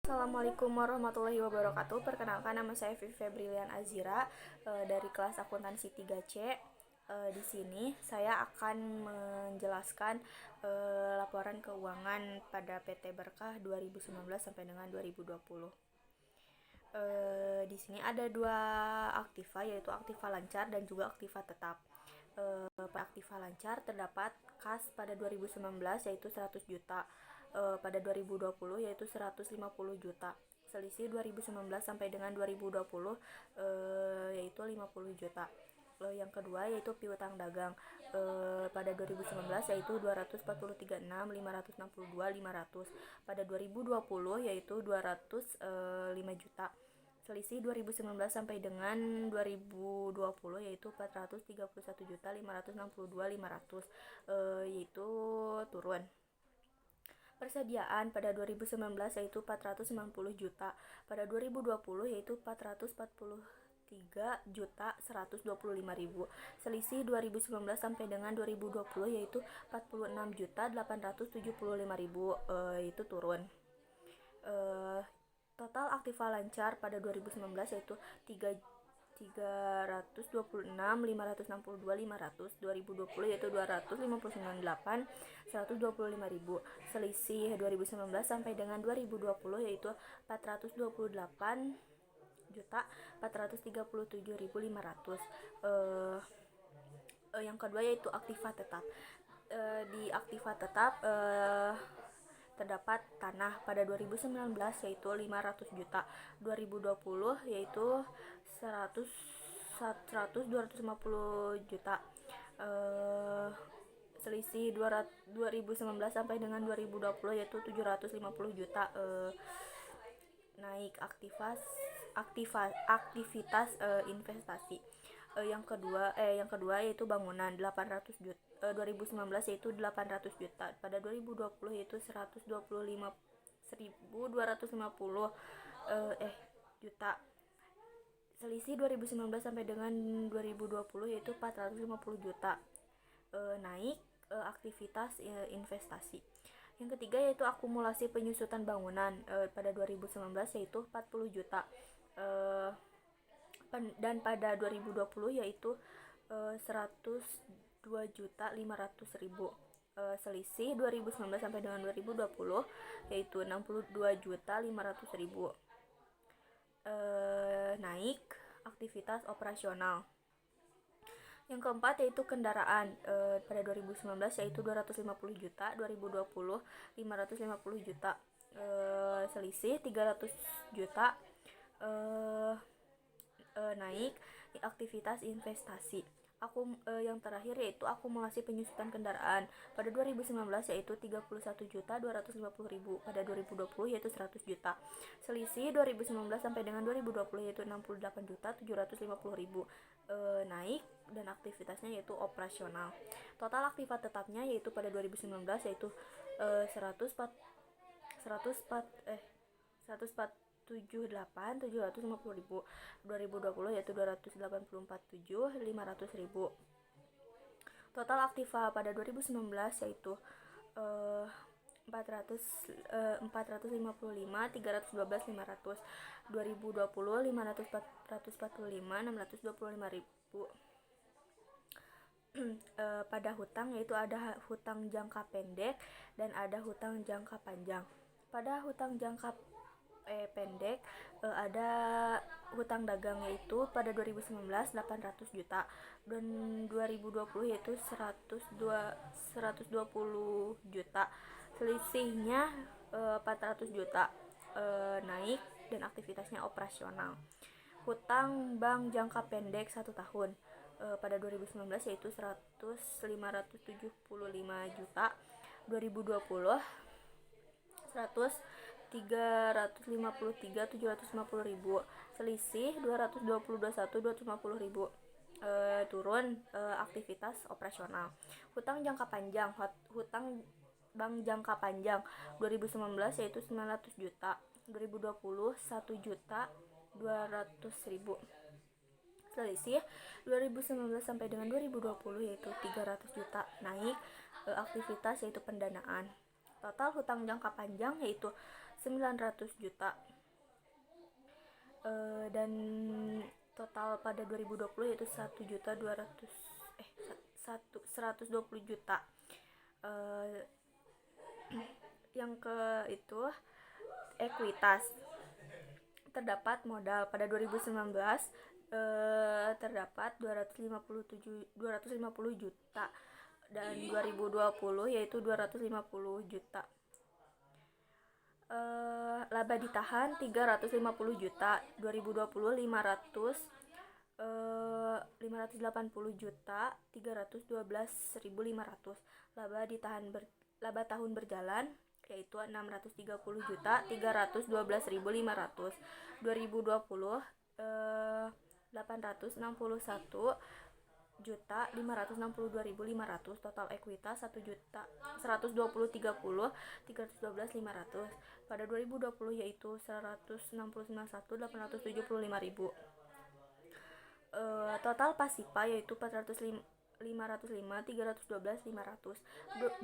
Assalamualaikum warahmatullahi wabarakatuh. Perkenalkan, nama saya Vivi Febrilian Azira dari kelas akuntansi 3C. Di sini saya akan menjelaskan laporan keuangan pada PT Berkah 2019 sampai dengan 2020. Di sini ada dua aktiva, yaitu aktiva lancar dan juga aktiva tetap. Pada aktiva lancar terdapat kas pada 2019 yaitu 100 juta, pada 2020 yaitu 150 juta. Selisih 2019 sampai dengan 2020 yaitu 50 juta. Yang kedua yaitu piutang dagang, pada 2019 yaitu 243,6, 562, 500. Pada 2020 yaitu 205 juta. Selisih 2019 sampai dengan 2020 yaitu 431 juta 562 500, yaitu turun. Persediaan pada 2019 yaitu 490 juta, pada 2020 yaitu 443 juta 125.000. Selisih 2019 sampai dengan 2020 yaitu 46 juta 875.000, yaitu turun. Total aktiva lancar pada 2019 yaitu 326, 562, 500. 2020 yaitu 259,8, 125.000. Selisih 2019 sampai dengan 2020 yaitu 428 juta 437.500. Yang kedua yaitu aktiva tetap. Di aktiva tetap terdapat tanah pada 2019 yaitu 500 juta, 2020 yaitu 100 250 juta. Selisih 2019 sampai dengan 2020 yaitu 750 juta. Naik aktivitas investasi. Yang kedua yaitu bangunan 800 juta. 2019 yaitu 800 juta, pada 2020 yaitu 125.250 juta. Selisih 2019 sampai dengan 2020 yaitu 450 juta. Naik aktivitas investasi. Yang ketiga yaitu akumulasi penyusutan bangunan, pada 2019 yaitu 40 juta, dan pada 2020 yaitu 102 juta 500.000. Selisih 2019 sampai dengan 2020 yaitu 62 juta 500.000. Naik aktivitas operasional. Yang keempat yaitu kendaraan, pada 2019 yaitu 250 juta, 2020 550 juta. Selisih 300 juta. Naik aktivitas investasi. Yang terakhir yaitu akumulasi penyusutan kendaraan, pada 2019 yaitu 31 juta 250.000, pada 2020 yaitu 100 juta. Selisih 2019 sampai dengan 2020 yaitu 68 juta 750.000. Naik dan aktivitasnya yaitu operasional. Total aktiva tetapnya yaitu pada 2019 yaitu 178.750.000, 2020 yaitu 284.700.500. Total aktiva pada 2019 yaitu 455, 312, 500. 2020 545, 625.000. Pada hutang yaitu ada hutang jangka pendek dan ada hutang jangka panjang. Pada hutang jangka pendek ada hutang dagang yaitu pada 2019 800 juta dan 2020 yaitu 120 juta. Selisihnya 400 juta. Naik dan aktivitasnya operasional. Hutang bank jangka pendek 1 tahun, pada 2019 yaitu 575 juta, 2020 353.750.000. Selisih 221.250.000. Turun aktivitas operasional. Hutang jangka panjang. Hutang bank jangka panjang 2019 yaitu 900 juta, 2020 1 juta 200.000. Selisih 2019 sampai dengan 2020 yaitu 300 juta. Naik aktivitas yaitu pendanaan. Total hutang jangka panjang yaitu 900 juta. Dan total pada 2020 yaitu 120 juta. Yang ke itu ekuitas. Terdapat modal pada 2019 terdapat 250 juta, dan 2020 yaitu 250 juta. Laba ditahan 350 juta, 2020 580 juta, 312.500. Laba tahun berjalan yaitu 630 juta, 312.500. 2020 861 juta 562.500. Total ekuitas 1 juta 120.30 pada 2020 yaitu 169.875.000. Total pasipa yaitu 505 312.500.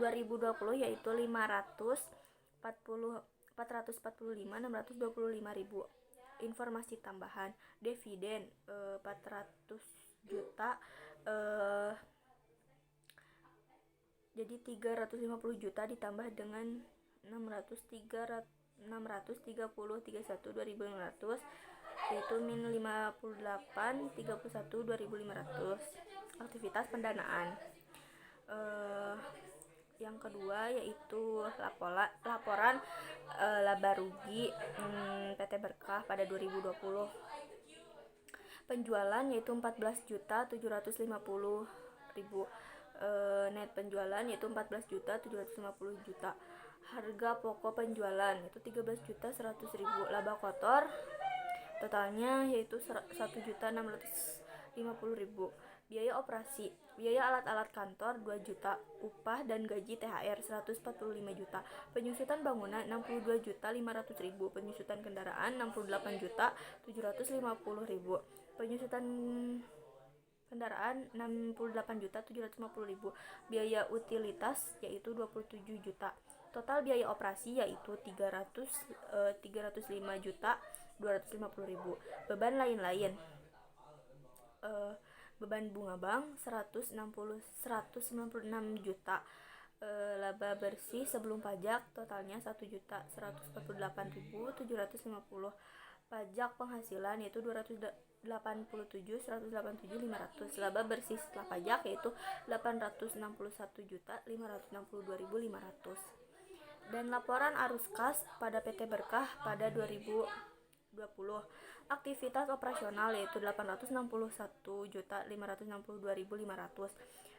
2020 yaitu 445.625.000. Informasi tambahan, dividen 400 juta, jadi 350 juta ditambah dengan 630.31.2500 yaitu min 58.31.2500. Aktivitas pendanaan. Yang kedua yaitu laporan laba rugi PT Berkah pada 2020. Penjualan yaitu 14.750.000. Net penjualan yaitu 14.750.000. Harga pokok penjualan itu 13.100.000. Laba kotor totalnya yaitu 1.650.000. Biaya operasi, biaya alat-alat kantor 2 juta, upah dan gaji THR 145 juta, penyusutan bangunan 62.500.000, penyusutan kendaraan 68.750.000, penyusutan kendaraan 68.750.000, biaya utilitas yaitu 27 juta. Total biaya operasi yaitu 305 juta 250.000. Beban lain-lain, beban bunga bank 196 juta. Laba bersih sebelum pajak totalnya 1.148.750. Pajak penghasilan yaitu 287.187.500. Laba bersih setelah pajak yaitu 861.562.500. Dan laporan arus kas pada PT Berkah pada 2020. Aktivitas operasional yaitu 861.562.500.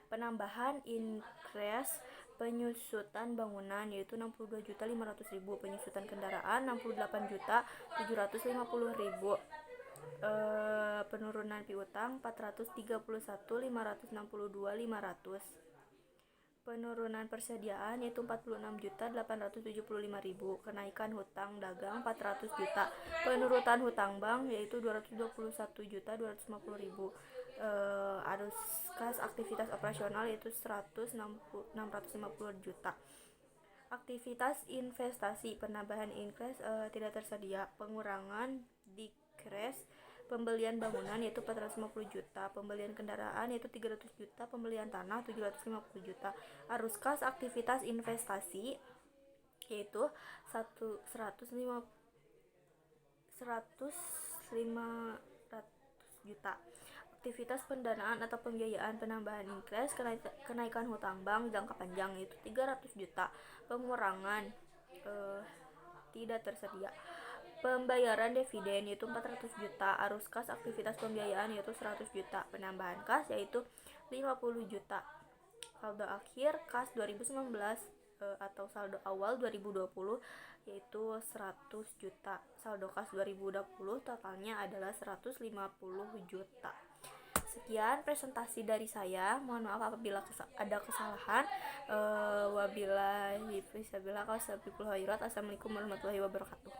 Penambahan increase penyusutan bangunan yaitu 62.500.000, penyusutan kendaraan 68.750.000. Penurunan piutang 431.562.500. Penurunan persediaan yaitu 46.875.000. Kenaikan hutang dagang 400 juta. Penurutan hutang bank yaitu 221.250.000. Arus kas aktivitas operasional yaitu 650 juta. Aktivitas investasi, penambahan increase tidak tersedia, pengurangan decrease, pembelian bangunan yaitu 450 juta, pembelian kendaraan yaitu 300 juta, pembelian tanah 750 juta. Arus kas aktivitas investasi yaitu 100 juta. Aktivitas pendanaan atau pembiayaan, penambahan increase, kenaikan hutang bank jangka panjang yaitu 300 juta, pengurangan tidak tersedia. Pembayaran dividen yaitu 400 juta, arus kas aktivitas pembiayaan yaitu 100 juta, penambahan kas yaitu 50 juta. Saldo akhir kas 2019 atau saldo awal 2020 yaitu 100 juta. Saldo kas 2020 totalnya adalah 150 juta. Sekian presentasi dari saya. Mohon maaf apabila ada kesalahan. Wabillahi fisabilillah. Assalamualaikum warahmatullahi wabarakatuh.